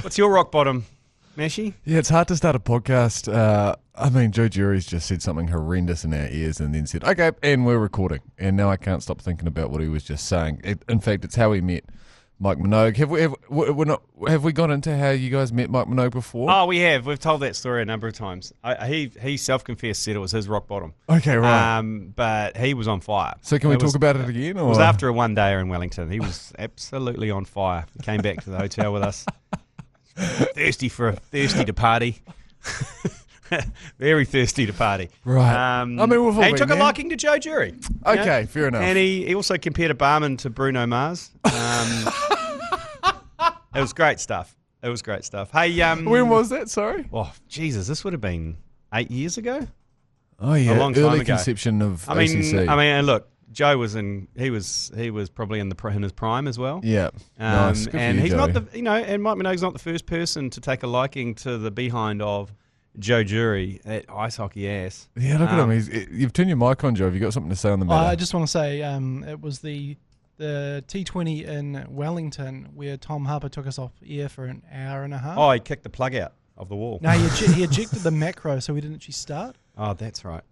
What's your rock bottom, Mashy? Yeah, it's hard to start a podcast. I mean, Joe Jury's just said something horrendous in our ears and then said, okay, and we're recording. And now I can't stop thinking about what he was just saying. In fact, it's how we met Mike Minogue. Have we got into how you guys met Mike Minogue before? Oh, we have. We've told that story a number of times. He self-confessed, said it was his rock bottom. Okay, right. But he was on fire. So can we talk about it again? Or? It was after a one-dayer in Wellington. He was absolutely on fire. He came back to the hotel with us. Thirsty to party. Very thirsty to party. Right. I mean, we've all he took a liking to Joe Jury. Okay, fair enough. And he also compared a barman to Bruno Mars. It was great stuff. Hey, when was that? Sorry. Oh, Jesus, this would have been 8 years ago. Oh yeah, a long time early ago. Conception of ACC. And look, Joe was he was probably in his prime as well. Yeah. Nice. Good And for you, he's Joey. not and Mike Minogue's not the first person to take a liking to the behind of Joe Jury, that ice hockey ass. Yeah, look at him. You've turned your mic on, Joe. Have you got something to say on the matter? I just want to say it was the T20 in Wellington where Tom Harper took us off air for an hour and a half. Oh, he kicked the plug out of the wall. No, he ejected the macro, so we didn't actually start. Oh, that's right.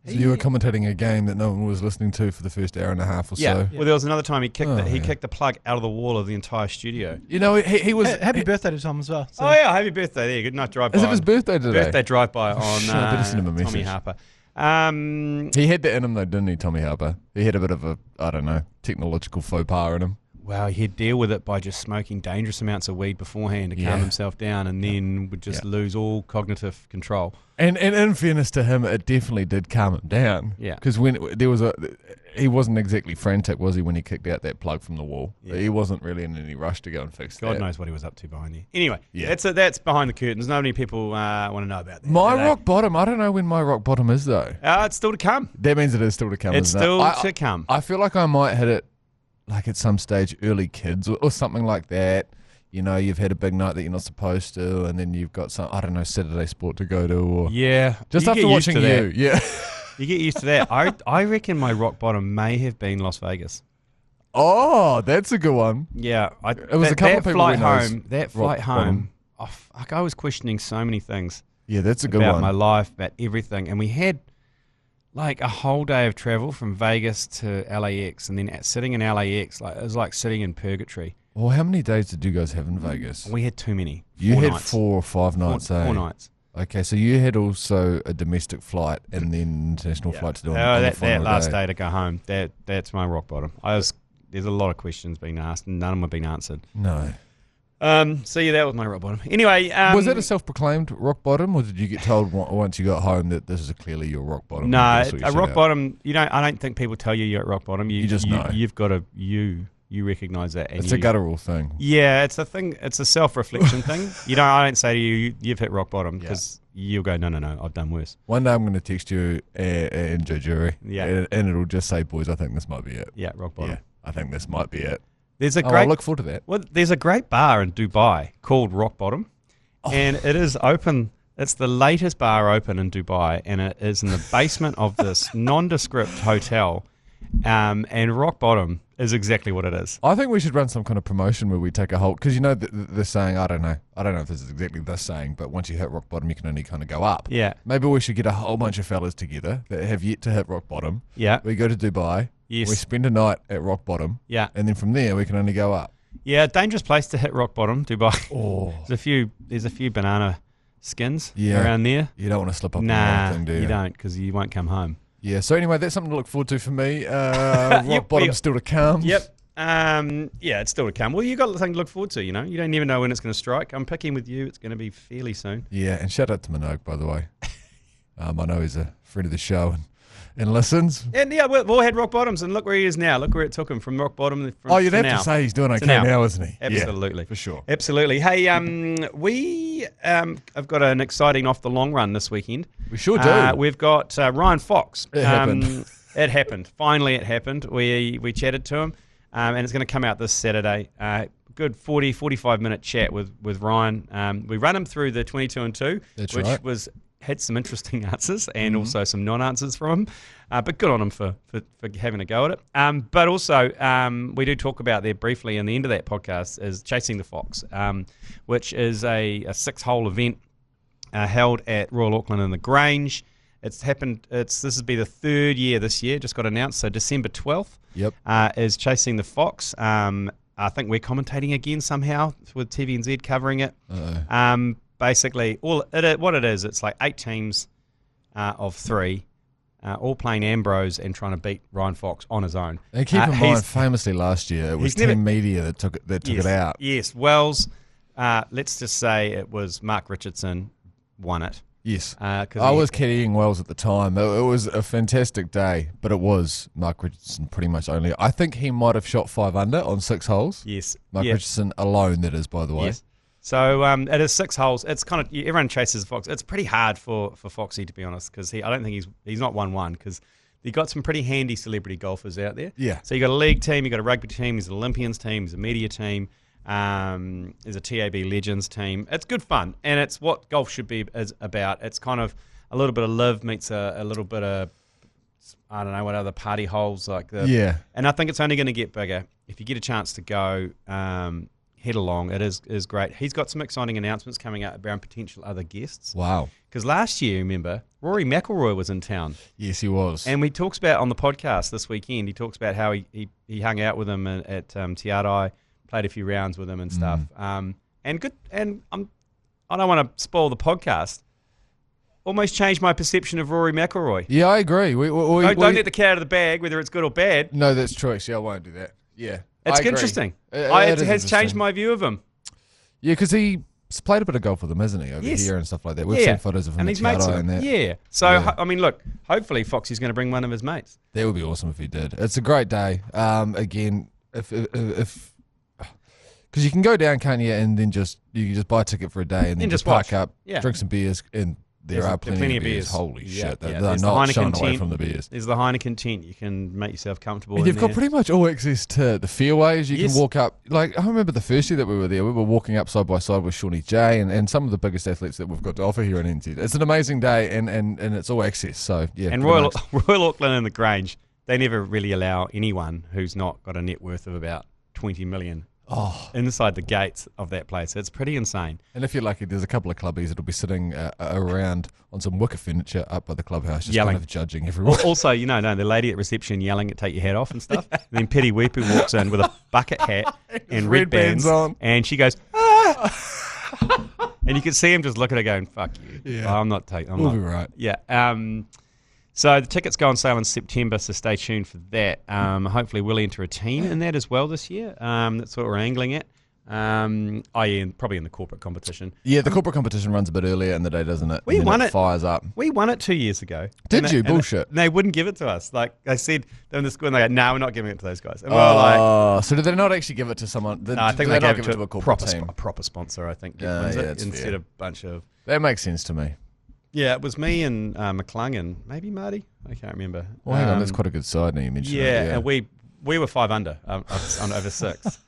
So you were commentating a game that no one was listening to for the first hour and a half or so. Yeah. Well, there was another time he kicked the plug out of the wall of the entire studio. You know, he was... Happy birthday to Tom as well. So. Oh, yeah, happy birthday there. Good night drive-by. Is it his birthday today? Birthday drive-by on I better send him a message. Tommy Harper. He had that in him though, didn't he, Tommy Harper? He had a bit of a, I don't know, technological faux pas in him. Well, he'd deal with it by just smoking dangerous amounts of weed beforehand to calm himself down, and then would just lose all cognitive control. And in fairness to him, it definitely did calm him down. Yeah. Because when there was he wasn't exactly frantic, was he, when he kicked out that plug from the wall? Yeah. He wasn't really in any rush to go and fix that. God knows what he was up to behind there. Anyway, that's behind the curtains. Not many people want to know about that. My rock bottom, I don't know when my rock bottom is though. It's still to come. That means it is still to come. It's still to come. I feel like I might hit it like at some stage early kids or something like that. You know, you've had a big night that you're not supposed to, and then you've got some, I don't know, Saturday sport to go to, or just after watching you. Yeah. You get used to that. I reckon my rock bottom may have been Las Vegas. Oh, that's a good one. Yeah. It was a couple of people That flight home, I was questioning so many things. Yeah, that's a good about one. My life, about everything. And we had like a whole day of travel from Vegas to LAX, and then sitting in LAX, it was like sitting in purgatory. Well, how many days did you guys have in Vegas? We had too many. You had nights. 4 or 5 nights, Four nights. Okay, so you had also a domestic flight and then international flight to do on the final that last day to go home. That's my rock bottom. There's a lot of questions being asked, and none of them have been answered. No. So yeah, that was my rock bottom. Anyway, was that a self-proclaimed rock bottom, or did you get told once you got home that this is clearly your rock bottom? No, a rock bottom. I don't think people tell you you're at rock bottom. You just know. You've got to you recognise that. And it's a guttural thing. Yeah, it's a thing. It's a self-reflection thing. I don't say to you, you've hit rock bottom, because you'll go, no, I've done worse. One day I'm going to text you and Joe Jury, and it'll just say, boys, I think this might be it. Yeah, rock bottom. Yeah, I think this might be it. I look forward to that. Well, there's a great bar in Dubai called Rock Bottom, and it is open. It's the latest bar open in Dubai, and it is in the basement of this nondescript hotel. And Rock Bottom is exactly what it is. I think we should run some kind of promotion where we take a whole, because the saying, I don't know if this is exactly the saying, but once you hit rock bottom, you can only kind of go up. Yeah. Maybe we should get a whole bunch of fellas together that have yet to hit rock bottom. Yeah. We go to Dubai. Yes. We spend a night at rock bottom. Yeah. And then from there, we can only go up. Yeah, dangerous place to hit rock bottom, Dubai. Oh. There's a few banana skins around there. You don't want to slip up on the wrong thing, do you? You don't, because you won't come home. Yeah, so anyway, that's something to look forward to for me. Rock bottom's still to come. Yep. It's still to come. Well, you got something to look forward to, You don't even know when it's going to strike. I'm picking with you. It's going to be fairly soon. Yeah, and shout out to Minogue, by the way. I know he's a friend of the show and listens. And yeah, we've all had rock bottoms, and look where he is now. Look where it took him from rock bottom. You'd have to say he's doing okay now, isn't he? Absolutely. Yeah, for sure. Absolutely. Hey, we have got an exciting off the long run this weekend. We sure do. We've got Ryan Fox. It happened. It happened. Finally, it happened. We chatted to him, and it's going to come out this Saturday. Good 45-minute chat with Ryan. We run him through the 22 and 2, That's which right. was had some interesting answers and also some non-answers from him. But good on him for having a go at it. But also, we do talk about there briefly in the end of that podcast is Chasing the Fox, which is a 6-hole event held at Royal Auckland in the Grange. It's happened. This will be the 3rd year this year. Just got announced. So December 12th is Chasing the Fox. I think we're commentating again somehow with TVNZ covering it. Basically, what it is, it's like 8 teams of 3, all playing Ambrose and trying to beat Ryan Fox on his own. And keep in mind, famously last year, it was Team Media that took it out. Yes, Wells. Let's just say it was Mark Richardson won it. Yes, I was caddying Wells at the time. It was a fantastic day, but it was Mark Richardson pretty much only. I think he might have shot 5 under on 6 holes. Yes, Mark Richardson alone. That is, by the way. Yes. So it is 6 holes. It's kind of everyone chases Fox. It's pretty hard for Foxy, to be honest, because I don't think he's not 1-1 because you got some pretty handy celebrity golfers out there. Yeah. So you got a league team, you got a rugby team, there's an Olympians team, there's a media team. There's a TAB Legends team. It's good fun, and it's what golf should be about. It's kind of a little bit of live meets a little bit of, I don't know what other party holes like that. Yeah. And I think it's only going to get bigger. If you get a chance to go, head along. It is great. He's got some exciting announcements coming up around potential other guests. Wow. Because last year, remember, Rory McIlroy was in town. Yes, he was. And we talks about on the podcast this weekend, he talks about how he hung out with him at Te Arai, played a few rounds with him and stuff. And good. And I don't want to spoil the podcast. Almost changed my perception of Rory McIlroy. Yeah, I agree. Don't let the cat out of the bag, whether it's good or bad. No, that's true. Actually, I won't do that. Yeah, it's interesting. It has changed my view of him. Yeah, because he's played a bit of golf with him, hasn't he, over here and stuff like that. We've seen photos of him and at he's mates with and that. Yeah. So I mean, look, hopefully Foxy's going to bring one of his mates. That would be awesome if he did. It's a great day. Again, if because you can go down, can't you? And then you can just buy a ticket for a day and then just park up, drink some beers, and there are plenty of beers. Holy shit, they're not shying away from the beers. There's the Heineken tent. You can make yourself comfortable. And you've got pretty much all access to the fairways. You can walk up. Like I remember the first year that we were there, we were walking up side by side with Shawnee J and some of the biggest athletes that we've got to offer here in NZ. It's an amazing day, and it's all access. So yeah. And Royal Auckland and the Grange, they never really allow anyone who's not got a net worth of about 20 million. Inside the gates of that place. It's pretty insane. And if you're lucky, there's a couple of clubbies that'll be sitting around on some wicker furniture up by the clubhouse, just yelling. Kind of judging everyone. Also, the lady at reception yelling at take your hat off and stuff. And then Petty Weepu walks in with a bucket hat and red bands on. And she goes, ah! And you can see him just look at her going, fuck you. Yeah. I'm not taking We'll be right. Yeah. So the tickets go on sale in September, so stay tuned for that. Hopefully we'll enter a team in that as well this year. That's what we're angling at. Probably in the corporate competition. Yeah, the corporate competition runs a bit earlier in the day, doesn't it? We won it. Fires up. We won it 2 years ago. Did you? Bullshit. And they wouldn't give it to us. Like I said, they're in the school and they go, no, we're not giving it to those guys. And we're like, so did they not actually give it to someone? No, I think they gave it to a corporate team. A proper sponsor, I think, instead of a bunch of... That makes sense to me. Yeah, it was me and McClung, maybe Marty. I can't remember. Well, hang on, that's quite a good side now you mentioned it. Yeah, and we were 5 under on over 6.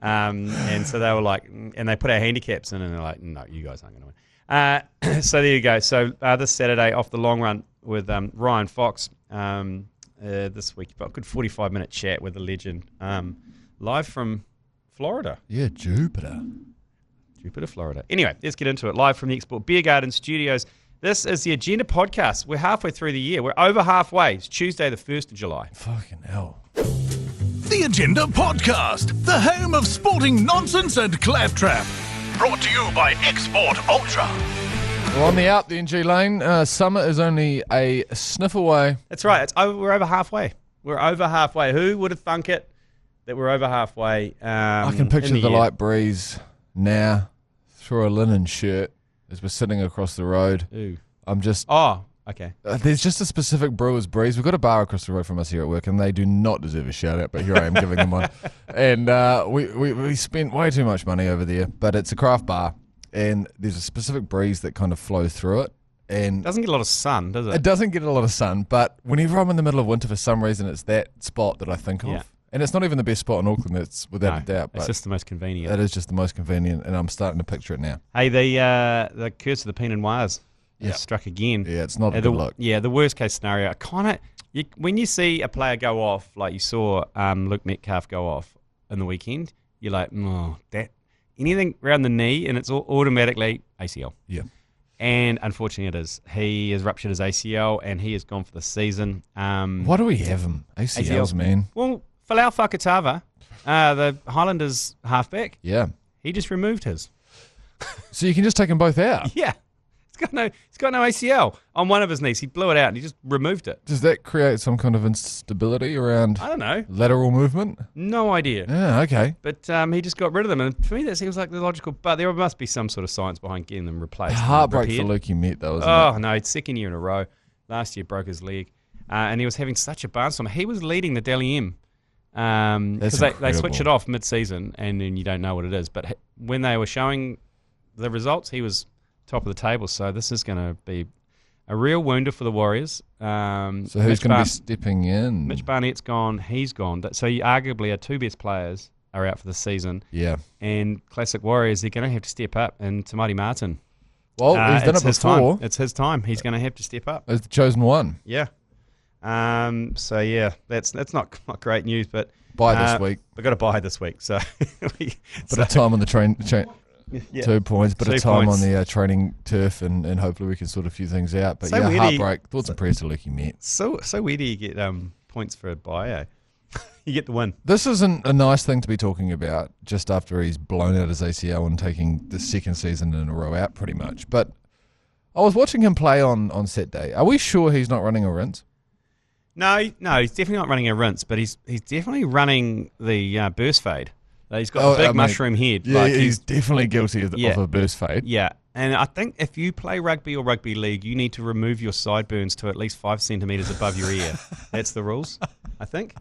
And so they were like, and they put our handicaps in, and they're like, no, you guys aren't going to win. So there you go. So this Saturday off the long run with Ryan Fox this week. But a good 45-minute chat with the legend live from Florida. Yeah, Jupiter, Florida. Anyway, let's get into it. Live from the Export Beer Garden Studios. This is the Agenda Podcast. We're halfway through the year. We're over halfway. It's Tuesday, the 1st of July. Fucking hell. The Agenda Podcast, the home of sporting nonsense and claptrap. Brought to you by Export Ultra. Well, on the out, the G Lane, summer is only a sniff away. That's right. We're over halfway. We're over halfway. Who would have thunk it that we're over halfway? I can picture the light breeze now through a linen shirt as we're sitting across the road. Ooh. I'm just... Oh, okay. There's just a specific brewer's breeze. We've got a bar across the road from us here at work, and they do not deserve a shout-out, but here I am giving them one. And we spent way too much money over there, but it's a craft bar, and there's a specific breeze that kind of flows through it. And it doesn't get a lot of sun, does it? It doesn't get a lot of sun, but whenever I'm in the middle of winter, for some reason, it's that spot that I think of. Yeah. And it's not even the best spot in Auckland, that's without a doubt. But it's just the most convenient. It is just the most convenient, and I'm starting to picture it now. Hey, the curse of the Pinot Wahs. has struck again. Yeah, it's not a good look. Yeah, the worst case scenario. When you see a player go off, like you saw Luke Metcalf go off in the weekend, you're like, that anything around the knee, and it's automatically ACL. Yeah. And unfortunately, it is. He has ruptured his ACL, and he is gone for the season. Why do we have him? ACLs, man. Well, Falau Fakatava, the Highlanders halfback, Yeah. he just removed his. So you can just take them both out? Yeah. He's got no ACL on one of his knees. He blew it out and he just removed it. Does that create some kind of instability around I don't know. lateral movement? No idea. Yeah, okay. But he just got rid of them. And for me, that seems like the logical. But there must be some sort of science behind getting them replaced. Heartbreak for Luke Met, though, isn't it? Oh, no. It's second year in a row. Last year broke his leg. And he was having such a barnstorm. He was leading the Dally M. Because they switch it off mid-season and then you don't know what it is. But when they were showing the results, he was top of the table. So this is going to be a real wounder for the Warriors. So who's going to be stepping in? Mitch Barnett's gone. He's gone. So arguably our two best players are out for the season. Yeah. And classic Warriors, they're going to have to step up. And Tamati Martin. Well, he's done it before. It's his time. He's going to have to step up. He's the chosen one. Yeah. So yeah, that's not great news, but buy this week. We've got to buy this week. So bit of time on the train. 2 points, bit of time on the training turf, and hopefully we can sort a few things out. But so heartbreak. Thoughts and prayers to Luke Met. So where do you get points for a buy? You get the win. This isn't a nice thing to be talking about just after he's blown out his ACL and taking the second season in a row out, pretty much. But I was watching him play on Saturday. Are we sure he's not running a rinse? No, he's definitely not running a rinse, but he's definitely running the burst fade. He's got a big mushroom head. Yeah, he's definitely guilty of a burst fade. Yeah, and I think if you play rugby or rugby league, you need to remove your sideburns to at least 5 centimetres above your ear. That's the rules, I think.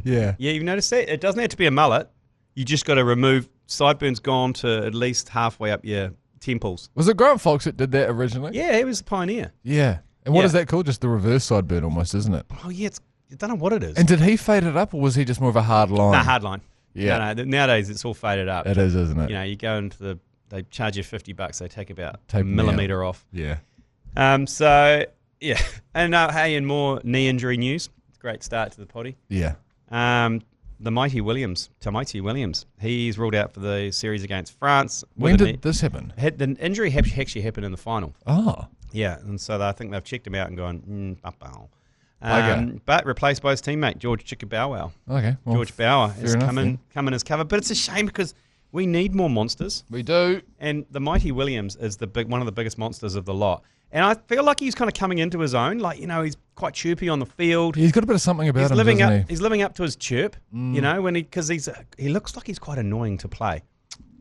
Yeah. Yeah, you've noticed that? It doesn't have to be a mullet. You just got to remove sideburns gone to at least halfway up your temples. Was it Grant Fox that did that originally? Yeah, he was the pioneer. Yeah. And what is that called? Just the reverse sideburn almost, isn't it? Oh, yeah, I don't know what it is. And did he fade it up, or was he just more of a hard line? Nah, hard line. Yeah. No, nowadays it's all faded up. It is, isn't it? You know, you go into they charge you $50, they take about a millimetre off. Yeah. So, yeah. And hey, in more knee injury news, it's a great start to the potty. Yeah. The Tamati Williams, he's ruled out for the series against France. When did this happen? The injury actually happened in the final. Oh. Yeah, and so I think they've checked him out and gone, okay. But replaced by his teammate, George Chickabauer. Okay. Well, George Bauer has come in as cover. But it's a shame because we need more monsters. We do. And the Mighty Williams is one of the biggest monsters of the lot. And I feel like he's kind of coming into his own. Like, you know, he's quite chirpy on the field. He's got a bit of something about him, doesn't he? He's living up to his chirp, you know, because he looks like he's quite annoying to play.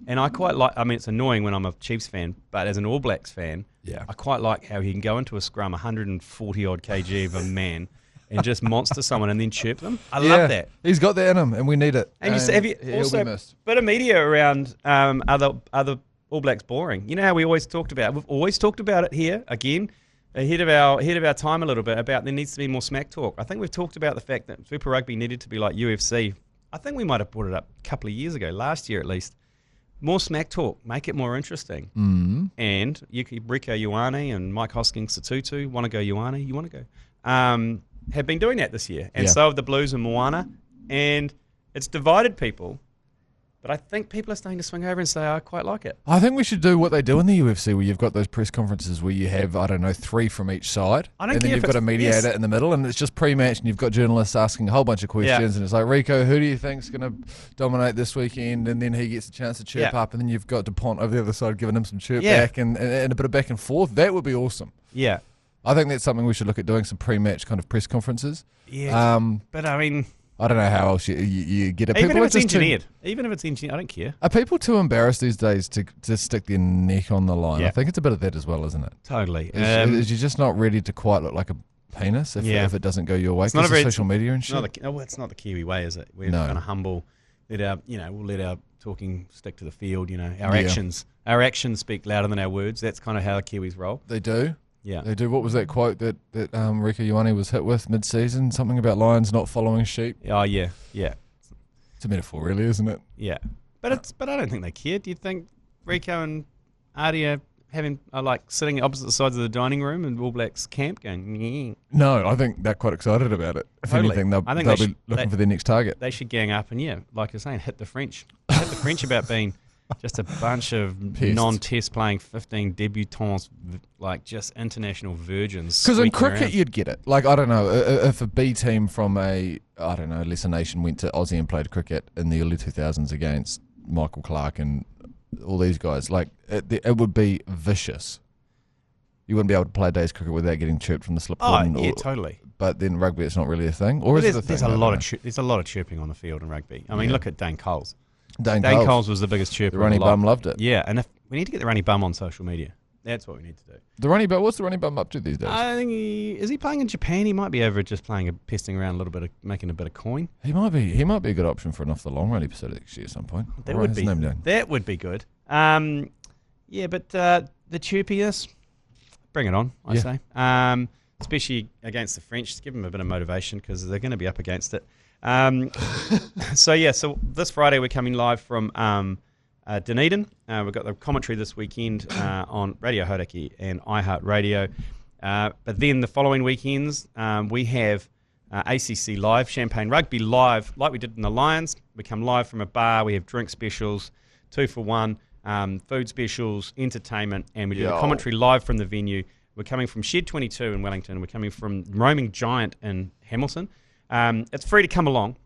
And I quite like, I mean, it's annoying when I'm a Chiefs fan, but as an All Blacks fan, I quite like how he can go into a scrum 140-odd kg of a man and just monster someone and then chirp them. I love that. He's got that in him, and we need it. And have you also a bit of media around other All Blacks boring? You know how we always talked about it? We've always talked about it here, again, ahead of our time a little bit, about there needs to be more smack talk. I think we've talked about the fact that Super Rugby needed to be like UFC. I think we might have brought it up a couple of years ago, last year at least. More smack talk, make it more interesting. Mm. And Rico Ioane and Mike Hosking-Satutu want to go Ioane, you want to go. Have been doing that this year. And so have the Blues and Moana. And it's divided people. But I think people are starting to swing over and say, I quite like it. I think we should do what they do in the UFC, where you've got those press conferences where you have, 3 from each side. And then you've got a mediator in the middle, and it's just pre-match, and you've got journalists asking a whole bunch of questions, and it's like, Rico, who do you think's going to dominate this weekend? And then he gets a chance to chirp up, and then you've got DuPont over the other side giving him some chirp back, and a bit of back and forth. That would be awesome. Yeah. I think that's something we should look at doing, some pre-match kind of press conferences. Yeah. But I mean, I don't know how else you get it. Even if it's engineered. I don't care. Are people too embarrassed these days to stick their neck on the line? I think it's a bit of that as well, isn't it? Totally. Is you're just not ready to quite look like a penis if it doesn't go your way? It's not social media and shit. It's not the Kiwi way, is it? We're kind of humble. We'll let our talking stick to the field. You know, our actions speak louder than our words. That's kind of how the Kiwis roll. They do. Yeah. They do. What was that quote that Rico Ioane was hit with mid-season? Something about lions not following sheep. Oh, yeah. Yeah. It's a metaphor, really, isn't it? Yeah. But I don't think they care. Do you think Rico and Artie are having like sitting opposite sides of the dining room in All Blacks camp going, yeah. No, I think they're quite excited about it. If Totally. anything, they'll be looking for their next target. They should gang up and, like you're saying, hit the French. Hit the French about being just a bunch of non-test playing 15 debutants, like just international virgins. Because in cricket, around. you'd get it. Like, I don't know, if a B team from a, I don't know, lesser nation went to Aussie and played cricket in the early 2000s against Michael Clark and all these guys, like, it would be vicious. You wouldn't be able to play a day's cricket without getting chirped from the slipcord. Oh, yeah, totally. But then rugby, it's not really a thing. Or is it a thing? There's a lot of chirping on the field in rugby. I mean, look at Dane Coles. Dane Coles was the biggest chirper. The Ronnie Bum loved it. Yeah, and we need to get the Ronnie Bum on social media. That's what we need to do. The Ronnie Bum, what's the Ronnie Bum up to these days? I think is he playing in Japan? He might be over just pesting around a little bit, making a bit of coin. He might be a good option for an off the long run episode actually at some point. That would be good. Yeah, but the chirpiness, bring it on, I say. Especially against the French, just give them a bit of motivation because they're going to be up against it. So this Friday we're coming live from Dunedin. We've got the commentary this weekend on Radio Hauraki and iHeartradio. But then the following weekends we have ACC Live, Champagne Rugby Live, like we did in the Lions. We come live from a bar. We have drink specials, 2 for 1, food specials, entertainment, and we do the commentary live from the venue. We're coming from Shed 22 in Wellington. We're coming from Roaming Giant in Hamilton. It's free to come along.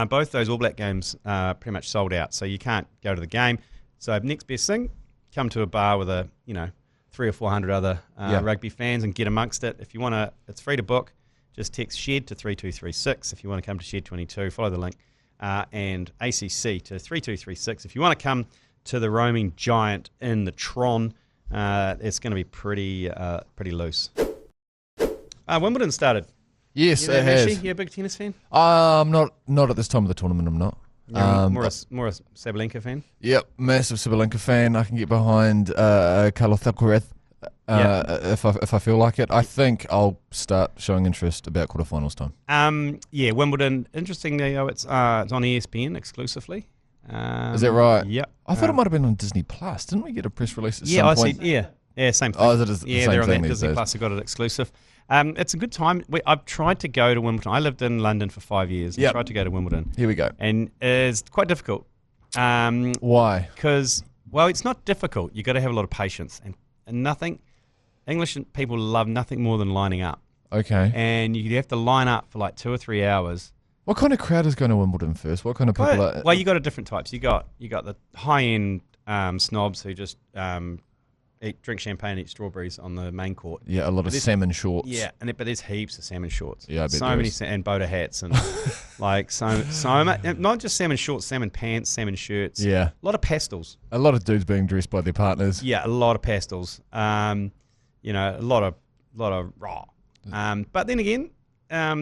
Both those All Black games are pretty much sold out, so you can't go to the game. So next best thing, come to a bar with 300 or 400 other rugby fans and get amongst it. If you want to, it's free to book. Just text Shed to 3236 if you want to come to Shed 22. Follow the link. And ACC to 3236 if you want to come to the Roaming Giant in the Tron. It's going to be pretty loose. Wimbledon started. Yes, it has. You a big tennis fan? Not at this time of the tournament. I'm not. More a Sabalenka fan. Yep, massive Sabalenka fan. I can get behind Carlos Alcaraz if I feel like it. I think I'll start showing interest about quarterfinals time. Wimbledon. Interestingly, it's on ESPN exclusively. Is that right? Yeah. I thought it might have been on Disney Plus. Didn't we get a press release at some point? Same thing. Oh, is it the same they're on thing that these Disney days? Plus. I got it exclusive. It's a good time. I've tried to go to Wimbledon. I lived in London for 5 years. I tried to go to Wimbledon. Here we go. And it's quite difficult. Why? Because, it's not difficult. You've got to have a lot of patience. And nothing, English people love nothing more than lining up. Okay. And you have to line up for like 2 or 3 hours. What kind of crowd is going to Wimbledon first? What kind of people are... Well, you got different types. You got the high-end snobs who just drink champagne, eat strawberries on the main court. Yeah, a lot of salmon shorts. Yeah, but there's heaps of salmon shorts. Yeah, I bet so there many is. and boater hats and like so much. Not just salmon shorts, salmon pants, salmon shirts. Yeah, a lot of pastels. A lot of dudes being dressed by their partners. Yeah, a lot of pastels. A lot of raw. But then again. Are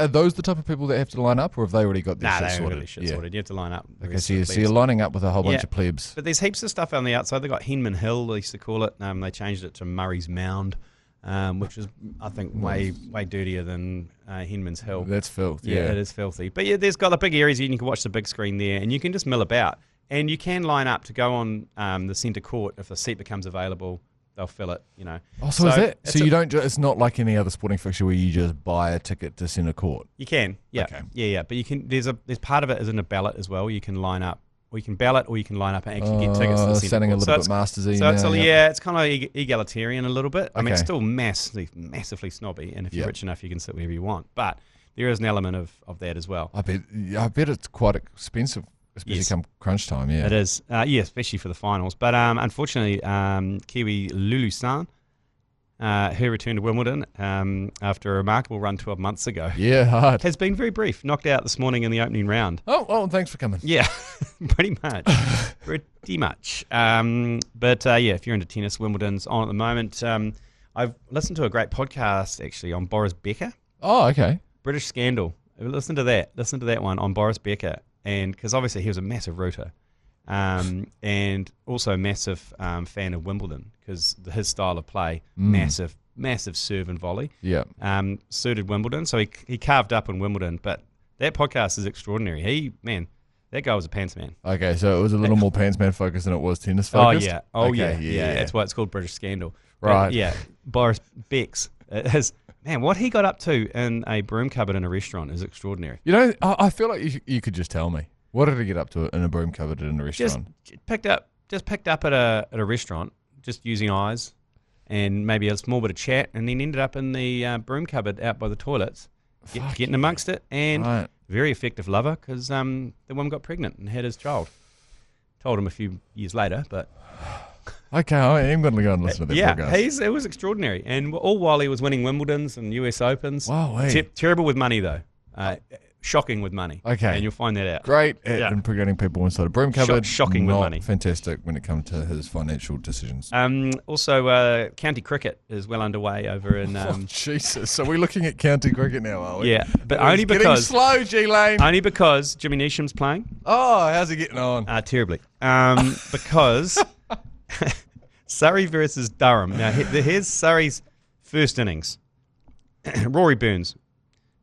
those the type of people that have to line up, or have they already got their shit sorted? Already sorted. You have to line up. Okay, so you're lining up with a whole bunch of plebs. But there's heaps of stuff on the outside. They got Henman Hill, they used to call it. They changed it to Murray's Mound, which is, I think, way dirtier than Henman's Hill. That's filth. Yeah, it is filthy. But there's got the big areas you can watch the big screen there, and you can just mill about. And you can line up to go on the centre court if a seat becomes available. They'll fill it, Oh, so is that? So you don't. It's not like any other sporting fixture where you just buy a ticket to centre court. You can, yeah, okay. yeah. But you can. There's part of it is in a ballot as well. You can line up, or you can ballot, or you can line up and actually get tickets to the centre sounding court. a little bit mastersy. So now, it's kind of egalitarian a little bit. I mean, it's still massively snobby, and if you're rich enough, you can sit wherever you want. But there is an element of that as well. I bet it's quite expensive. Especially come crunch time, yeah. It is, especially for the finals. But unfortunately, Kiwi Lulu San, her return to Wimbledon after a remarkable run 12 months ago, hard. has been very brief. Knocked out this morning in the opening round. Oh, thanks for coming. Yeah, pretty much. But if you're into tennis, Wimbledon's on at the moment. I've listened to a great podcast, actually, on Boris Becker. Oh, okay. British Scandal. Listen to that one on Boris Becker. And because obviously he was a massive rooter, and also a massive fan of Wimbledon because his style of play, massive serve and volley, suited Wimbledon. So he carved up in Wimbledon. But that podcast is extraordinary. That guy was a pants man. Okay, so it was a little more pants man focused than it was tennis Oh, focused? yeah. Okay, That's why it's called British Scandal. Right. But, yeah, Boris Bex. Man, what he got up to in a broom cupboard in a restaurant is extraordinary. You know, I feel like you could just tell me. What did he get up to in a broom cupboard in a restaurant? Just picked up at a restaurant, just using eyes and maybe a small bit of chat, and then ended up in the broom cupboard out by the toilets, getting amongst it, and very effective lover because the woman got pregnant and had his child. Told him a few years later, but... Okay, I am going to go and listen to that podcast. It was extraordinary, and all while he was winning Wimbledons and US Opens. Wow, terrible with money though, shocking with money. Okay, and you'll find that out. Great at impregnating people inside a broom cupboard. Shocking with money. Fantastic when it comes to his financial decisions. Also, county cricket is well underway over in. Jesus, so we're looking at county cricket now, are we? Yeah, but only because getting slow, G Lane. Only because Jimmy Neesham's playing. Oh, how's he getting on? Terribly. Because. Surrey versus Durham. Now, here's Surrey's first innings. Rory Burns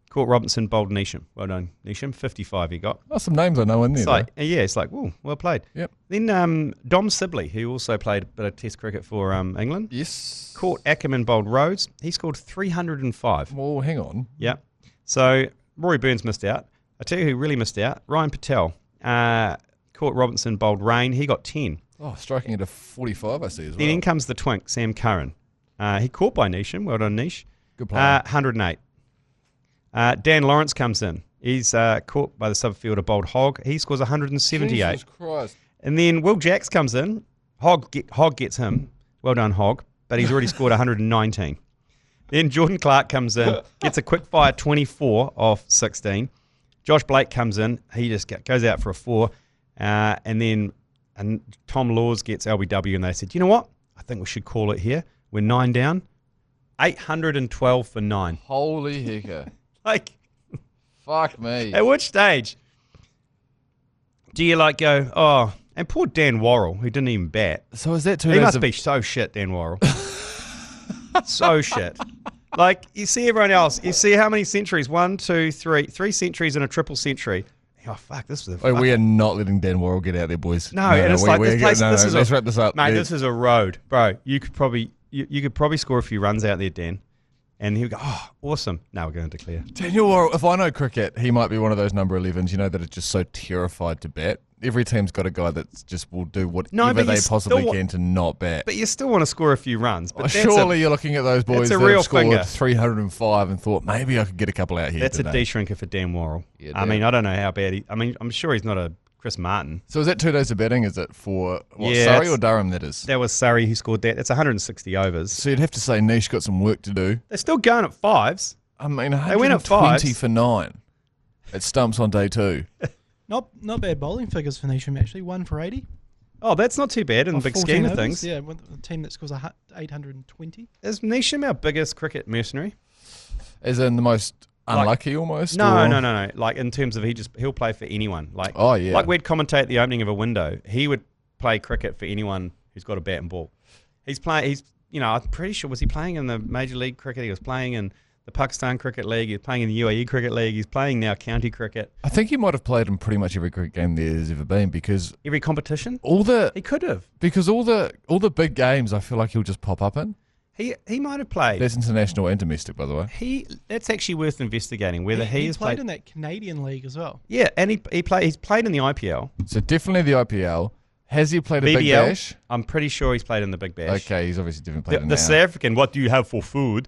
caught Robinson, bowled Neesham. Well done, Neesham. 55 he got. Oh, some names I know in there. It's like, ooh, well played. Yep. Then Dom Sibley, who also played a bit of Test cricket for England. Yes. Caught Ackerman, bowled Rhodes. He scored 305. Well, hang on. Yeah. So Rory Burns missed out. I tell you who really missed out. Ryan Patel caught Robinson, bowled Rain. He got 10. Oh, striking at a 45, I see as well. Then in comes the twink, Sam Curran. He caught by Neesham. Well done, Nish. Good player. 108. Dan Lawrence comes in. He's caught by the subfielder, bowled Hogg. He scores 178. Jesus Christ. And then Will Jacks comes in. Hogg gets him. Well done, Hogg. But he's already scored 119. Then Jordan Clark comes in, gets a quick fire 24 off 16. Josh Blake comes in. He just goes out for a 4. And then Tom Laws gets LBW, and they said, you know what? I think we should call it here. We're 9 down. 812 for 9. Holy hecker. Fuck me. At which stage do you go, oh, and poor Dan Worrell, who didn't even bat. So is that 2 He days must be so shit, Dan Worrell. So shit. You see everyone else. You see how many centuries? 1, 2, 3. 3 centuries and a triple century. Oh, fuck, this was we are not letting Dan Worrell get out there, boys. No, and it's let's wrap this up. Mate, this is a road. Bro, you could probably score a few runs out there, Dan. And he'll go, oh, awesome. Now we're going to declare. Daniel Worrell, if I know cricket, he might be one of those number 11s, that are just so terrified to bat. Every team's got a guy that just will do whatever they possibly can to not bat. But you still want to score a few runs. But surely you're looking at those boys that have scored finger. 305 and thought, maybe I could get a couple out here That's today. A de-shrinker for Dan Worrell. Yeah, I don't know how bad I'm sure he's not a Chris Martin. So is that 2 days of batting? Is it for Surrey or Durham that is? That was Surrey who scored that. It's 160 overs. So you'd have to say Nish got some work to do. They're still going at 5s. I mean, they went at 20 for 9 at stumps on day 2. Not bad bowling figures for Neesham, actually. 1 for 80. Oh, that's not too bad in the big scheme of things. Yeah, with a team that scores 820. Is Neesham our biggest cricket mercenary? As in the most unlucky almost? No. In terms of he'll play for anyone. Oh, yeah. We'd commentate the opening of a window. He would play cricket for anyone who's got a bat and ball. I'm pretty sure, was he playing in the Major League Cricket? He was playing in the Pakistan Cricket League. He's playing in the UAE Cricket League. He's playing now county cricket. I think he might have played in pretty much every cricket game there's ever been because every competition. He could have because all the big games. I feel like he'll just pop up in. He might have played. That's international and domestic, by the way. That's actually worth investigating whether he has played in that Canadian league as well. Yeah, and he's played in the IPL. So definitely the IPL. Has he played a BBL? Big Bash? I'm pretty sure he's played in the Big Bash. Okay, he's obviously definitely played in the South African. What do you have for food?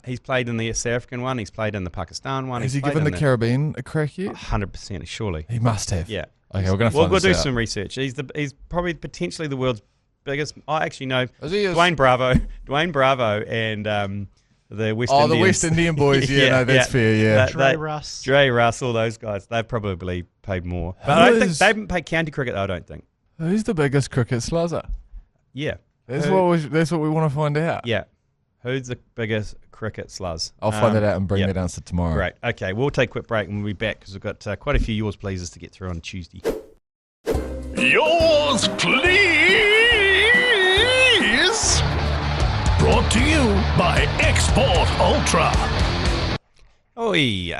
He's played in the South African one. He's played in the Pakistan one. Has he given the Caribbean a crack yet? 100%, surely. He must have. Yeah. Okay, we're going to find We'll this do out. some research. He's probably potentially the world's biggest. I actually know Dwayne Bravo, and the West Indians. The West Indian boys. That's fair. Yeah. Dre Russ, all those guys. They've probably paid more. But I don't think they haven't paid county cricket. I don't think. Who's the biggest cricket sluzzer? Yeah. That's what we want to find out. Yeah. Who's the biggest cricket sluzz? I'll find that out and bring that answer tomorrow. Great. Okay, we'll take a quick break and we'll be back because we've got quite a few yours pleasers to get through on Tuesday. Yours please. Brought to you by Export Ultra. Oi,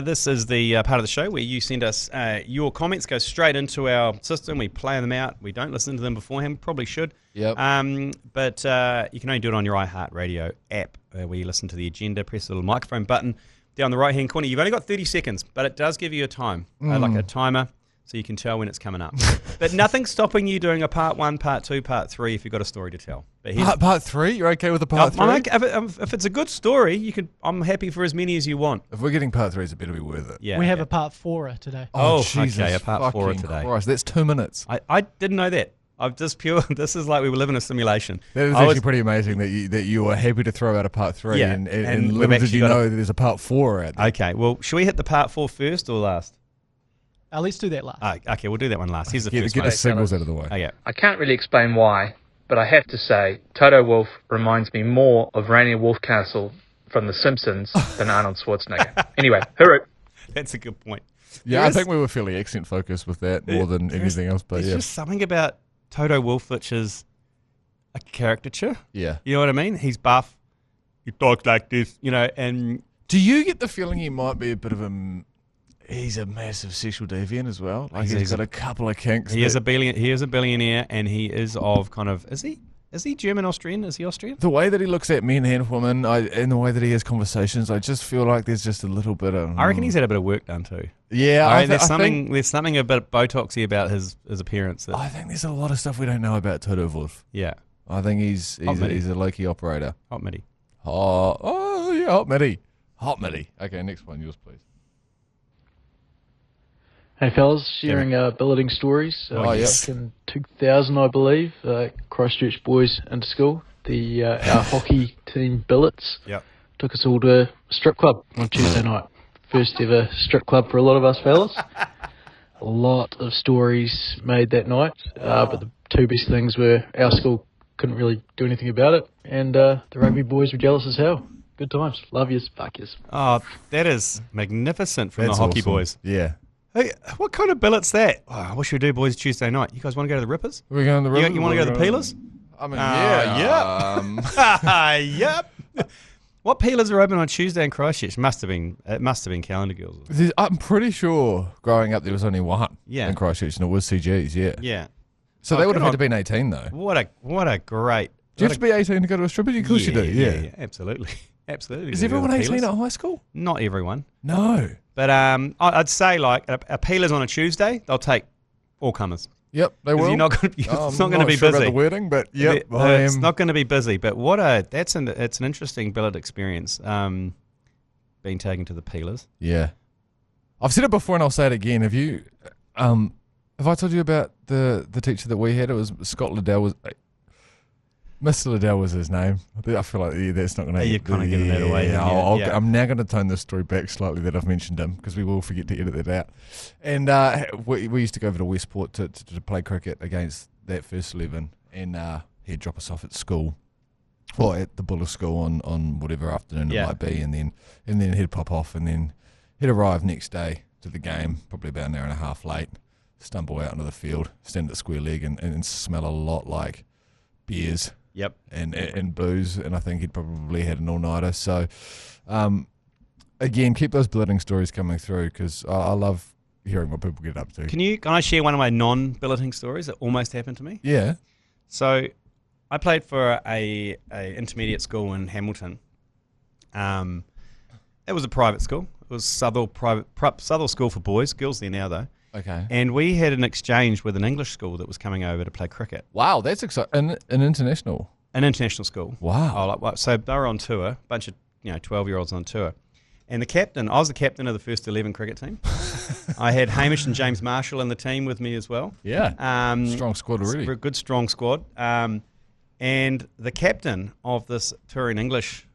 this is the part of the show where you send us your comments, go straight into our system. We play them out. We don't listen to them beforehand. Probably should. Yep. But you can only do it on your iHeartradio app where you listen to the agenda. Press the little microphone button down the right-hand corner. You've only got 30 seconds, but it does give you a time, like a timer, so you can tell when it's coming up. But nothing's stopping you doing a part 1, part 2, part 3 if you've got a story to tell. But Part 3? You're okay with the part 3? If it's a good story, I'm happy for as many as you want. If we're getting part 3s, it better be worth it. Yeah, we have a part 4 today. Oh, Jesus okay, a part 4 fucking today. Christ, that's 2 minutes. I didn't know that. This is like we were living a simulation. That is actually pretty amazing that you were happy to throw out a part 3 Yeah, and and little we've did you actually got know that there's a part 4 out there. Okay, well, should we hit the part 4 first or last? Let's do that last. Okay, we'll do that one last. Here's the Get first the one. singles out of the way. Okay. I can't really explain why, but I have to say, Toto Wolff reminds me more of Rainier Wolfcastle from The Simpsons than Arnold Schwarzenegger. Anyway, hooroo. That's a good point. Yeah, I think we were fairly accent focused with that more than anything else. But There's just something about Toto Wolff which is a caricature. yeah. You know what I mean? He's buff. He talks like this, and Do you get the feeling he might be a bit of a... He's a massive sexual deviant as well. Like he's got a couple of kinks. he is a billionaire, and he is of kind of... Is he German Austrian? Is he Austrian? The way that he looks at men and women, and the way that he has conversations, I just feel like there's just a little bit of... I reckon he's had a bit of work done too. Yeah, There's something a bit Botoxy about his appearance. I think there's a lot of stuff we don't know about Toto Wolff. Yeah, I think he's a low-key operator. hot mitty. Oh yeah, hot mitty. Hot mitty. Okay, next one, yours please. Hey fellas, sharing billeting stories. yes. Back in 2000, I believe, Christchurch boys into school. Our hockey team billets took us all to a strip club on Tuesday night. First ever strip club for a lot of us fellas. A lot of stories made that night, but the two best things were our school couldn't really do anything about it, and the rugby boys were jealous as hell. Good times. Love yous. Fuck yous. Oh, that is magnificent from That's the hockey awesome. boys. Yeah. Hey, what kind of billet's that? Oh, what should we do, boys, Tuesday night? You guys want to go to the Rippers? We're going to the You want to go to the Peelers? I mean, Yep. What Peelers are open on Tuesday in Christchurch? It must have been Calendar Girls. I'm pretty sure growing up there was only one in Christchurch, and it was CG's, Yeah. So they would have had to been 18, though. What a great... Do you have to be 18 to go to a stripper? Of course you do, yeah. Absolutely. Absolutely. Is everyone 18 at high school? Not everyone. No. But I'd say, like, a Peelers on a Tuesday, they'll take all comers. Yep, they will. It's not going to be sure busy. about the wording, but yep, it's not going to be busy. But it's an interesting billet experience. Being taken to the Peelers. Yeah, I've said it before and I'll say it again. Have you? Have I told you about the teacher that we had? It was Scott Liddell. Mr. Liddell was his name. I feel like that's not going to... You're kind of giving that away. I'm now going to tone this story back slightly that I've mentioned him, because we will forget to edit that out. And we used to go over to Westport to play cricket against that first 11, and he'd drop us off at school, or at the Buller School on whatever afternoon it might be, and then he'd pop off, and then he'd arrive next day to the game, probably about an hour and a half late, stumble out onto the field, stand at square leg, and smell a lot like beers. Yep. And booze, and I think he'd probably had an all-nighter. So, again, keep those billeting stories coming through, because I love hearing what people get up to. Can I share one of my non-billeting stories that almost happened to me? Yeah. So, I played for a intermediate school in Hamilton. It was a private school. It was Southall School for boys, girls there now though. Okay. And we had an exchange with an English school that was coming over to play cricket. Wow, that's exciting. An international. An international school. Wow. So they were on tour, a bunch of 12-year-olds on tour. And I was the captain of the first 11 cricket team. I had Hamish and James Marshall in the team with me as well. Yeah. Strong squad already. A good, strong squad. And the captain of this touring English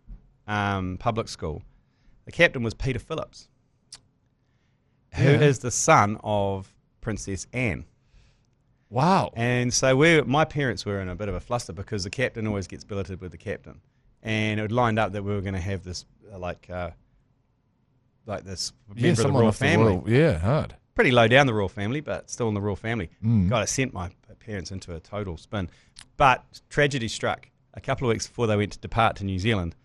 public school, the captain was Peter Phillips, who is the son of Princess Anne. Wow. And so my parents were in a bit of a fluster, because the captain always gets billeted with the captain. And it lined up that we were going to have this, like this member of the royal family. Hard. Pretty low down the royal family, but still in the royal family. Mm. God, it sent my parents into a total spin. But tragedy struck a couple of weeks before they went to depart to New Zealand,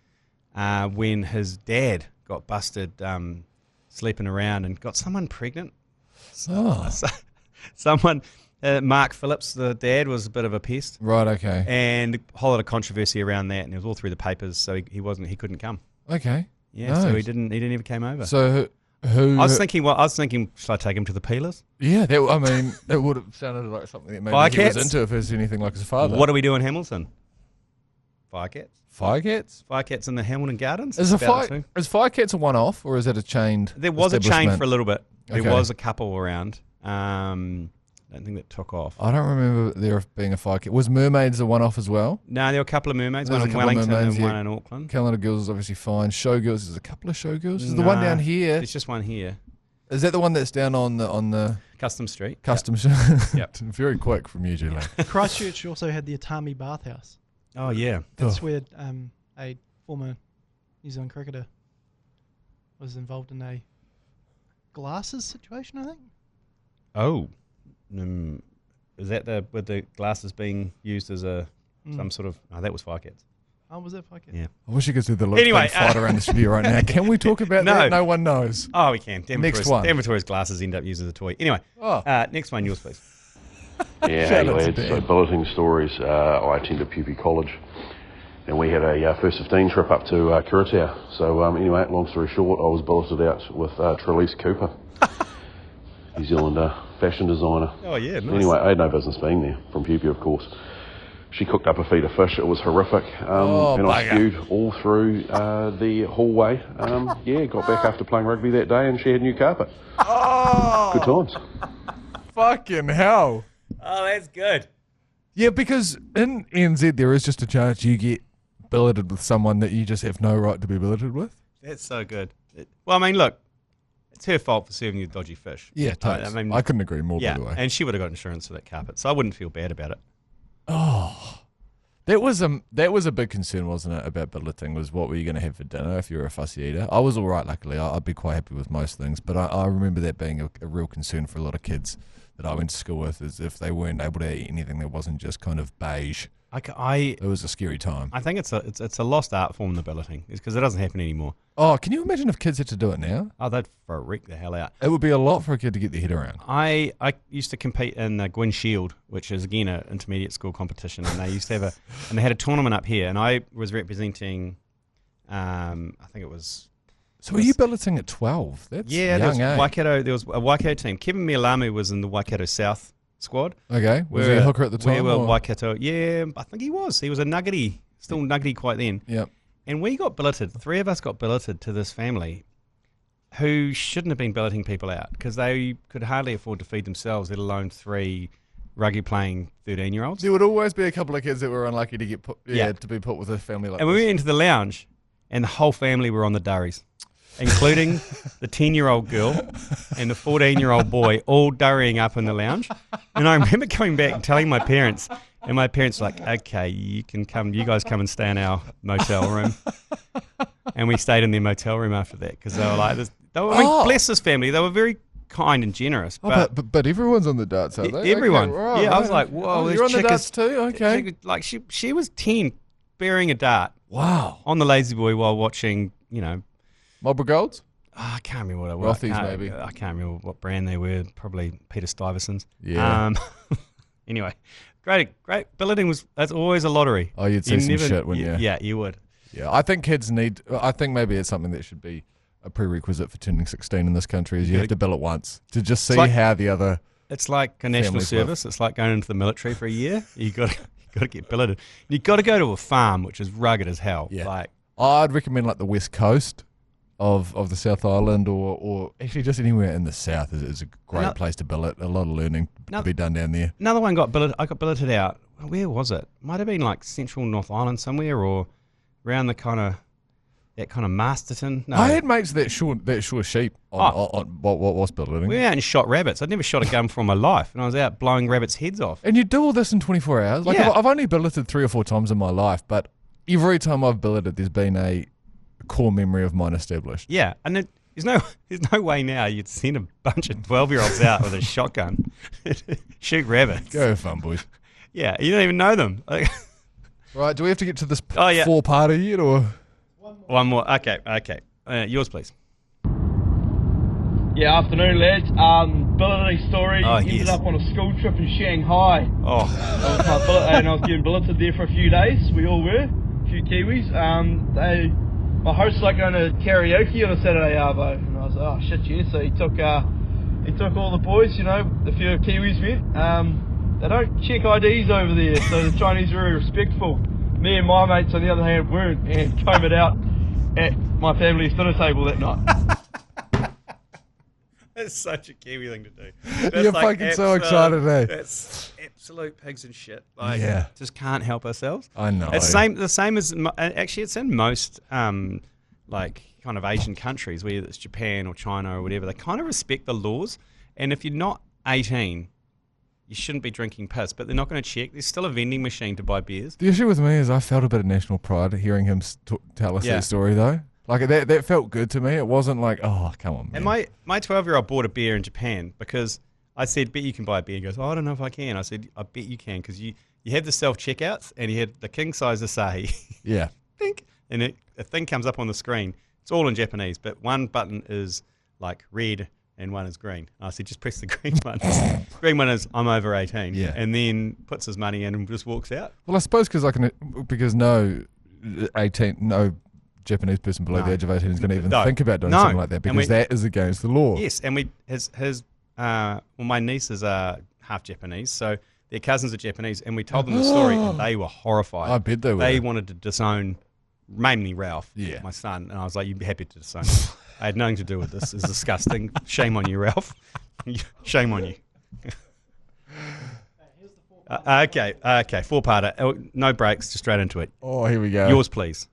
when his dad got busted sleeping around and got someone pregnant. Someone, Mark Phillips, the dad, was a bit of a pest. Right, okay. And a whole lot of controversy around that, and it was all through the papers, so he couldn't come. Okay. Yeah, nice. so he didn't even came over. So who? I was thinking, should I take him to the peelers? Yeah, that would have sounded like something that maybe he was into if there's anything like his father. What do we do in Hamilton? Firecats. Firecats? Firecats in the Hamilton Gardens. Is Firecats a one-off, or is it a chain? There was a chain for a little bit. There Okay. was a couple around. I don't think that took off. I don't remember there being a Firecat. Was Mermaids a one-off as well? No, there were a couple of mermaids. There's One a in couple of Wellington mermaids, and yeah. one in Auckland. Calendar Girls is obviously fine. Showgirls, there's a couple of Showgirls. Is the one down here? There's just one here. Is that the one that's down on the Custom Street. custom Yep. Very quick from you, G Lane. Christchurch also had the Atami bathhouse. Oh, yeah. That's where a former New Zealand cricketer was involved in a glasses situation, I think. Oh. Is that with the glasses being used as some sort of... Oh, that was Firecats. Oh, was that fucking? Yeah. I wish you could see the look Anyway, flight around the studio right now. Can we talk about that? No one knows. Oh, we can. Next one. Dan Vittoria's glasses end up used as a toy. Anyway, next one, yours, please. Yeah, hey lads. So billeting stories. I attended Pupi College, and we had a first 15 trip up to Kuratau. So anyway, long story short, I was billeted out with Trelise Cooper, New Zealand fashion designer. Oh yeah, nice. Anyway, I had no business being there, from Pupi of course. She cooked up a feed of fish. It was horrific. And I spewed all through the hallway. Got back after playing rugby that day, and she had new carpet. Oh! Good times. Fucking hell. Oh, that's good. Yeah, because in NZ there is just a chance you get billeted with someone that you just have no right to be billeted with. That's so good. Well, I mean, look, it's her fault for serving you dodgy fish. Yeah, totally. I mean, I couldn't agree more, yeah, by the way. and she would have got insurance for that carpet, so I wouldn't feel bad about it. Oh, that was a big concern, wasn't it, about billeting, was what were you going to have for dinner if you were a fussy eater? I was all right, luckily. I'd be quite happy with most things, but I remember that being a real concern for a lot of kids that I went to school with, is if they weren't able to eat anything that wasn't just kind of beige. It was a scary time. I think it's a lost art form, the billeting, because it doesn't happen anymore. Oh, can you imagine if kids had to do it now? Oh, they'd freak the hell out. It would be a lot for a kid to get their head around. I used to compete in the Gwyn Shield, which is again an intermediate school competition, and they used to have they had a tournament up here, and I was representing, I think it was. So were you billeting at 12? That's young, there was a Waikato team. Kevin Mialamu was in the Waikato South squad. Okay. Was he a hooker at the time? We were Waikato. Yeah, I think he was. He was a nuggety, still nuggety quite then. Yep. And we got billeted. 3 of us got billeted to this family who shouldn't have been billeting people out because they could hardly afford to feed themselves, let alone 3 rugby-playing 13-year-olds. There would always be a couple of kids that were unlucky to get to be put with a family like and this. We went into the lounge, and the whole family were on the durries, including the 10-year-old girl and the 14-year-old boy, all durrying up in the lounge. And I remember coming back and telling my parents, and my parents were like, okay, you guys come and stay in our motel room. And we stayed in their motel room after that because they were like, bless this family. They were very kind and generous. But everyone's on the darts, are they? Everyone. Okay, right, yeah, I was like, whoa. You're on the darts too? Okay. She was 10 bearing a dart. Wow. On the lazy boy while watching, Marlborough Golds? Oh, I can't remember what it was. Rothy's, maybe. I can't remember what brand they were. Probably Peter Stuyvesant's. Yeah. Anyway, great. Billeting that's always a lottery. Oh, you'd see some shit, wouldn't you? Yeah, you would. Yeah, I think kids I think maybe it's something that should be a prerequisite for turning 16 in this country, is you have to bill it once to just see how the other. It's like a national service. It's like going into the military for a year. You got to get billeted. You got to go to a farm, which is rugged as hell. Yeah. I'd recommend like the West Coast of the South Island, or actually just anywhere in the South is a great place to billet. A lot of learning to be done down there. Another one got billeted. I got billeted out. Where was it? Might have been like Central North Island somewhere, or around that kind of Masterton. No. I had mates that shore sheep on what was billeting. We went out and shot rabbits. I'd never shot a gun before in my life, and I was out blowing rabbits' heads off. And you do all this in 24 hours? Like, yeah. I've only billeted 3 or 4 times in my life, but every time I've billeted, there's been a core memory of mine established. Yeah, and there's no way now you'd send a bunch of 12-year-olds out with a shotgun shoot rabbits. Go have fun, boys. Yeah, you don't even know them. Right, do we have to get to this 4-parter yet, or? One more. Okay. Yours, please. Yeah, afternoon, lads. Billeting story. Ended up on a school trip in Shanghai. Oh. And I was getting billeted there for a few days. We all were, a few Kiwis. My host like going to karaoke on a Saturday arvo, and I was like, oh shit, yeah. So he took all the boys, you know, a few Kiwis went. They don't check IDs over there, so the Chinese are very respectful. Me and my mates, on the other hand, weren't, and comb it out at my family's dinner table that night. It's such a Kiwi thing to do. You're fucking so excited, eh? It's absolute pigs and shit. Like, just can't help ourselves. I know. It's the same as actually. It's in most like kind of Asian countries, whether it's Japan or China or whatever. They kind of respect the laws, and if you're not 18, you shouldn't be drinking piss. But they're not going to check. There's still a vending machine to buy beers. The issue with me is I felt a bit of national pride hearing him tell us that story, though. Like, that felt good to me. It wasn't like, oh, come on, man. And my 12-year-old bought a beer in Japan because I said, bet you can buy a beer. He goes, oh, I don't know if I can. I said, I bet you can because you have the self-checkouts and you had the king-size Asahi. Yeah. Think. And a thing comes up on the screen. It's all in Japanese, but one button is, like, red and one is green. And I said, just press the green button. Green one is, I'm over 18. Yeah. And then puts his money in and just walks out. Well, I suppose because no Japanese person below the age of 18 is going to even think about doing something like that because that is against the law. Yes, and my nieces are half Japanese, so their cousins are Japanese, and we told them the story, and they were horrified. I bet they were. They wanted to disown, mainly Ralph, my son, and I was like, you'd be happy to disown him. I had nothing to do with this. It's disgusting. Shame on you, Ralph. Shame on you. Okay, four-parter. No breaks, just straight into it. Oh, here we go. Yours, please.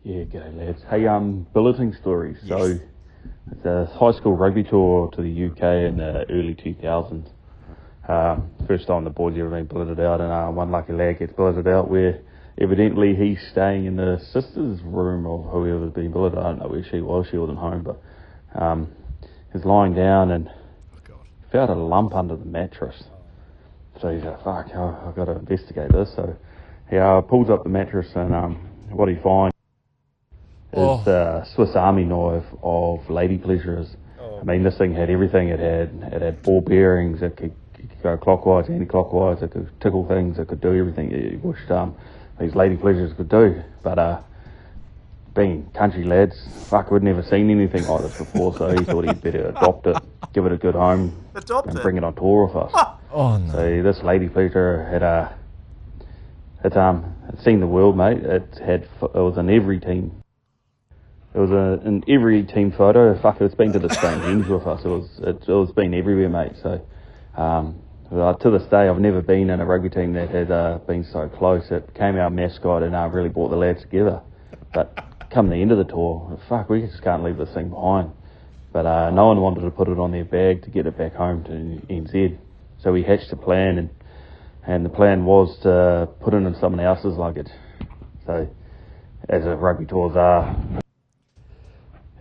Yeah, g'day lads. Hey, billeting stories. Yes. So, it's a high school rugby tour to the UK in the early 2000s. First time the boys ever been billeted out, and one lucky lad gets billeted out where evidently he's staying in the sister's room of whoever's been billeted. I don't know where she was. She wasn't home, but he's lying down and felt a lump under the mattress. So he's like, fuck, I've got to investigate this. So he pulls up the mattress, and what he finds is a Swiss Army knife of lady pleasures. I mean, this thing had everything. It had ball bearings. It could go clockwise, anti-clockwise. It could tickle things. It could do everything you wished these lady pleasures could do. But being country lads, we'd never seen anything like this before. So he thought he'd better adopt it, give it a good home, and bring it on tour with us. Oh no! So this lady pleasure had seen the world, mate. It was in every team. It was in every team photo. It's been to the same ends with us. It was been everywhere, mate. So to this day, I've never been in a rugby team that had been so close. It became our mascot and really brought the lads together. But come the end of the tour, we just can't leave this thing behind. But no one wanted to put it on their bag to get it back home to NZ. So we hatched a plan, and the plan was to put it in someone else's luggage. So as rugby tours are,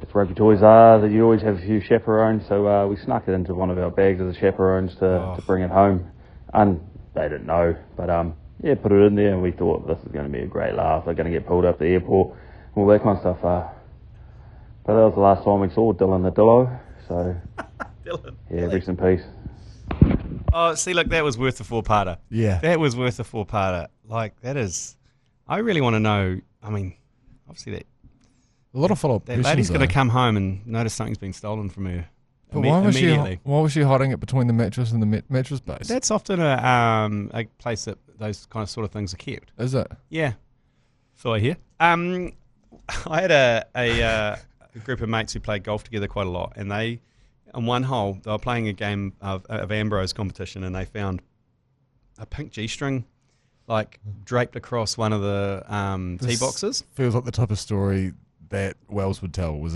that you always have a few chaperones, so we snuck it into one of our bags as a chaperones to bring it home. And they didn't know, but put it in there, and we thought this is going to be a great laugh. They're going to get pulled up to the airport, all that kind of stuff. But that was the last time we saw Dylan the Dillo, so Dylan. Yeah, rest in peace. Oh, see, look, that was worth the four-parter. Yeah. That was worth the four-parter. Like, that is... I really want to know... I mean, obviously that... A lot of follow-up that questions, lady's going to come home and notice something's been stolen from her. But why was she hiding it between the mattress and the mattress base? That's often a place that those kind of sort of things are kept. Is it? Yeah. So I hear. I had a group of mates who played golf together quite a lot, and they... On one hole, they were playing a game of Ambrose competition, and they found a pink G-string, like, draped across one of the tee boxes. Feels like the type of story that Wells would tell. Was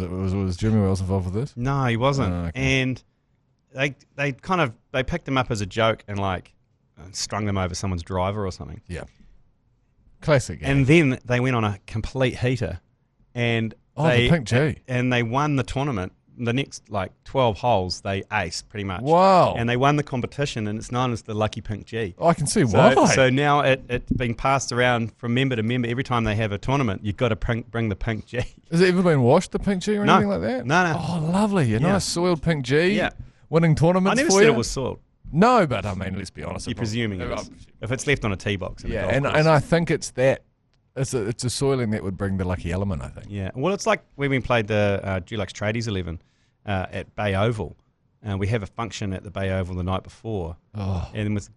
Jeremy Wells involved with this? No, he wasn't. Oh, okay. And they picked him up as a joke and, like, strung them over someone's driver or something. Yeah. Classic. Yeah. And then they went on a complete heater, and the pink G. And they won the tournament the next like 12 holes they aced pretty much. Wow. And they won the competition, and it's known as the Lucky Pink G. I can see why. So now it's being passed around from member to member. Every time they have a tournament, you've got to bring the Pink G. Has it ever been washed, the Pink G or anything like that? No. Oh, lovely. A nice soiled Pink G. Yeah. Winning tournaments I never for said you. it was soiled. No, but I mean, let's be honest. You're presuming it is. If it's left on a tee box. Yeah, and I think it's that. It's a soiling that would bring the lucky element, I think. Yeah. Well, it's like when we played the Dulux Tradies 11 at Bay Oval. We have a function at the Bay Oval the night before. Oh. And with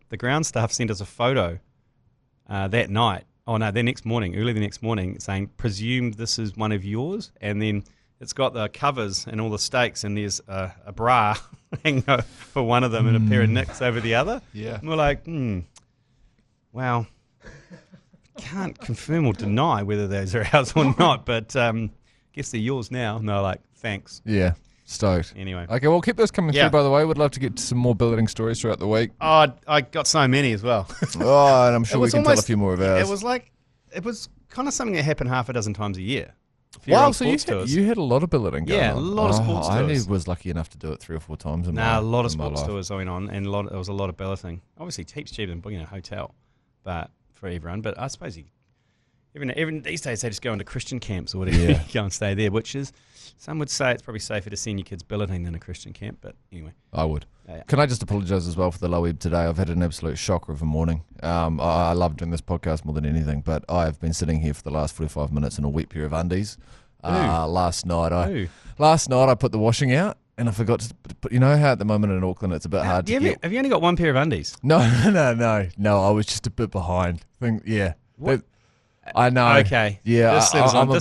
the ground staff sent us a photo that night. Oh, no, early the next morning, saying, presume this is one of yours. And then it's got the covers and all the stakes, and there's a bra hanging over for one of them and a pair of nicks over the other. Yeah. And we're like, well, can't confirm or deny whether those are ours or not, but guess they're yours now. And they're like, thanks. Yeah. Stoked. Anyway. Okay, well, keep those coming through, by the way. We'd love to get some more billeting stories throughout the week. Oh, I got so many as well. Oh, and I'm sure we can tell a few more of ours. It was kind of something that happened half a dozen times a year. Wow, so you had a lot of billeting going on. Yeah, a lot of sports tours. I only was lucky enough to do it 3 or 4 times in my life. A lot of sports tours going on, and there was a lot of billeting. Obviously, heaps cheaper than booking a hotel, but for everyone. But I suppose even these days they just go into Christian camps or whatever. You go and stay there, which is, some would say it's probably safer to send your kids billeting than a Christian camp. But anyway, I would. Can I just apologise as well for the low ebb today? I've had an absolute shocker of a morning. I love doing this podcast more than anything, but I have been sitting here for the last 45 minutes in a wet pair of undies. Last night I put the washing out and I forgot to put, you know how at the moment in Auckland it's a bit hard to get. Have you only got one pair of undies? No, I was just a bit behind. I know. Okay. Yeah. This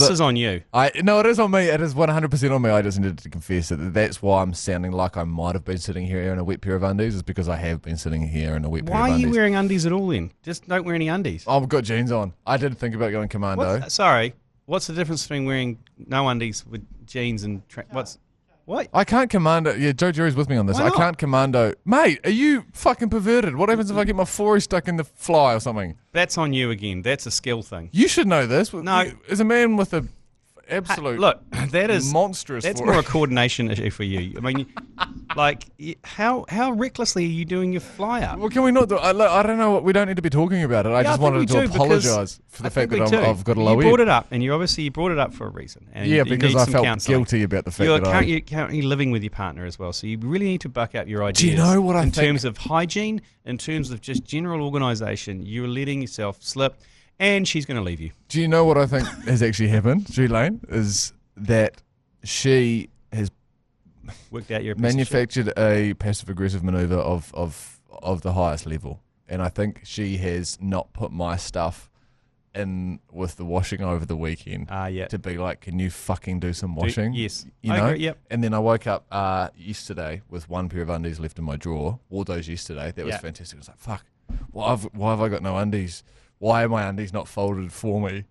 is on you. No, it is on me. It is 100% on me. I just needed to confess that that's why I'm sounding like I might have been sitting here in a wet pair of undies, is because I have been sitting here in a wet pair of undies. Why are you wearing undies at all then? Just don't wear any undies. I've got jeans on. I did think about going commando. What's the difference between wearing no undies with jeans and what? I can't commando. Yeah, Joe Jury's with me on this. Why not? I can't commando. Mate, are you fucking perverted? What happens if I get my foray stuck in the fly or something? That's on you again. That's a skill thing. You should know this. No. As a man with a absolute that is monstrous. That's more a coordination issue for you. I mean, how recklessly are you doing your fly up? Well, can we not do? I don't know. We don't need to be talking about it. I just wanted to apologise for the fact that I've got a low. You brought it up, and you brought it up for a reason. And because I felt guilty about the fact that you're currently living with your partner as well, so you really need to buck up your ideas. Do you know what I think? In terms of hygiene, in terms of just general organisation, you're letting yourself slip, and she's going to leave you. Do you know what I think has actually happened, G Lane? Is that she has worked out your manufactured a passive-aggressive manoeuvre of the highest level, and I think she has not put my stuff in with the washing over the weekend to be like, can you fucking do some washing? Yes. You know? Agree, yep. And then I woke up yesterday with one pair of undies left in my drawer. Wore those yesterday. That was fantastic. I was like, fuck, why have I got no undies? Why are my undies not folded for me?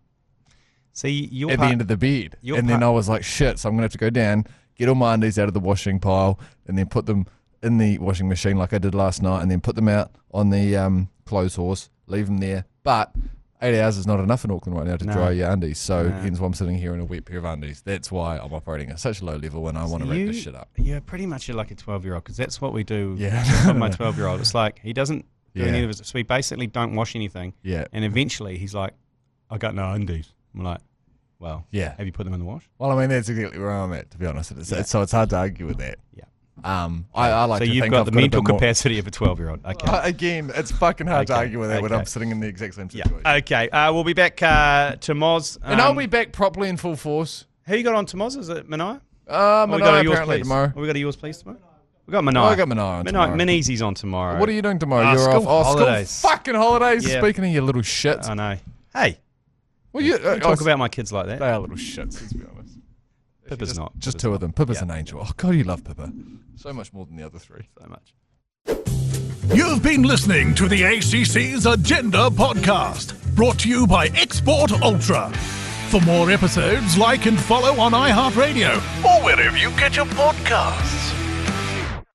See, at the end of the bed. And then I was like, shit, so I'm going to have to go down, get all my undies out of the washing pile, and then put them in the washing machine like I did last night, and then put them out on the clothes horse, leave them there. But 8 hours is not enough in Auckland right now to dry your undies, so hence why I'm sitting here in a wet pair of undies. That's why I'm operating at such a low level, and I want to wrap this shit up. Yeah, pretty much you're like a 12-year-old, because that's what we do with my 12-year-old. It's like, he doesn't do any of it, so we basically don't wash anything. Yeah. And eventually he's like, I got no undies. I'm like, well, have you put them in the wash? Well, I mean, that's exactly where I'm at, to be honest. So it's hard to argue with that. Yeah. I like so to you've think got I've the got mental capacity of a 12-year-old. Okay. Again, it's fucking hard to argue with that when I'm sitting in the exact same situation. Yeah. Okay. We'll be back to Moz. And I'll be back properly in full force. Who you got on to Moz? Is it Mania? Mania apparently tomorrow. We got a yours please tomorrow? We got Mania. I got Mania on tomorrow. Minniezy's on tomorrow. What are you doing tomorrow? You're off. Holidays. School fucking holidays. Yeah. Speaking of your little shits. I know. Hey. Well, you talk about my kids like that. They are little shits, let's be honest. Pippa's not. Just two of them. Pippa's an angel. Oh, God, you love Pippa. So much more than the other three. So much. You've been listening to the ACC's Agenda podcast, brought to you by Export Ultra. For more episodes, like and follow on iHeartradio or wherever you get your podcasts.